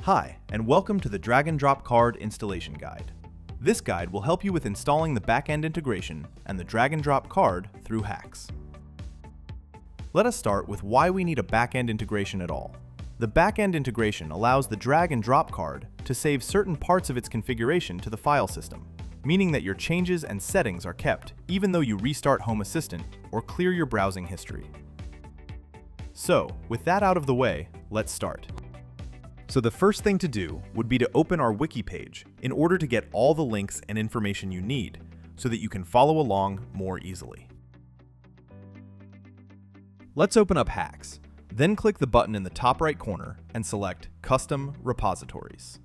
Hi, and welcome to the Drag and Drop Card Installation Guide. This guide will help you with installing the backend integration and the drag and drop card through HACS. Let us start with why we need a backend integration at all. The backend integration allows the drag and drop card to save certain parts of its configuration to the file system, meaning that your changes and settings are kept even though you restart Home Assistant or clear your browsing history. So, with that out of the way, let's start. So the first thing to do would be to open our wiki page in order to get all the links and information you need so that you can follow along more easily. Let's open up HACS, then click the button in the top right corner and select Custom Repositories.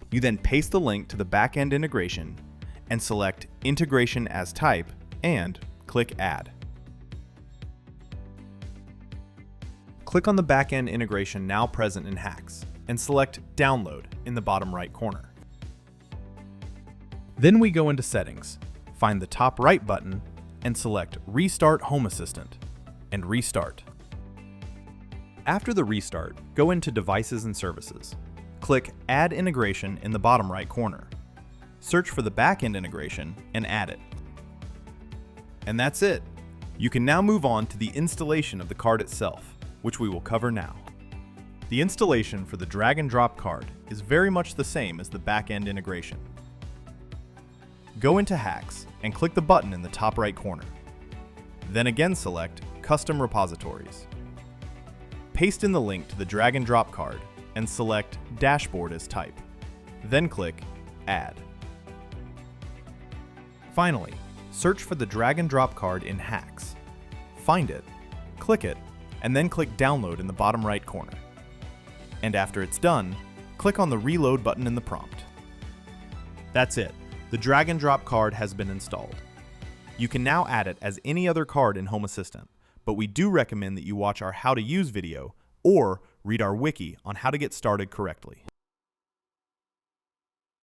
You then paste the link to the backend integration and select Integration as Type and click Add. Click on the backend integration now present in HACS and select Download in the bottom right corner. Then we go into Settings, find the top right button, and select Restart Home Assistant, and restart. After the restart, go into Devices and Services. Click Add Integration in the bottom right corner. Search for the backend integration and add it. And that's it! You can now move on to the installation of the card itself, which we will cover now. The installation for the drag and drop card is very much the same as the backend integration. Go into HACS and click the button in the top right corner. Then again select Custom Repositories. Paste in the link to the drag and drop card and select Dashboard as Type. Then click Add. Finally, search for the drag and drop card in HACS. Find it, click it, and then click Download in the bottom right corner. And after it's done, click on the Reload button in the prompt. That's it. The drag and drop card has been installed. You can now add it as any other card in Home Assistant, but we do recommend that you watch our How to Use video or read our wiki on how to get started correctly.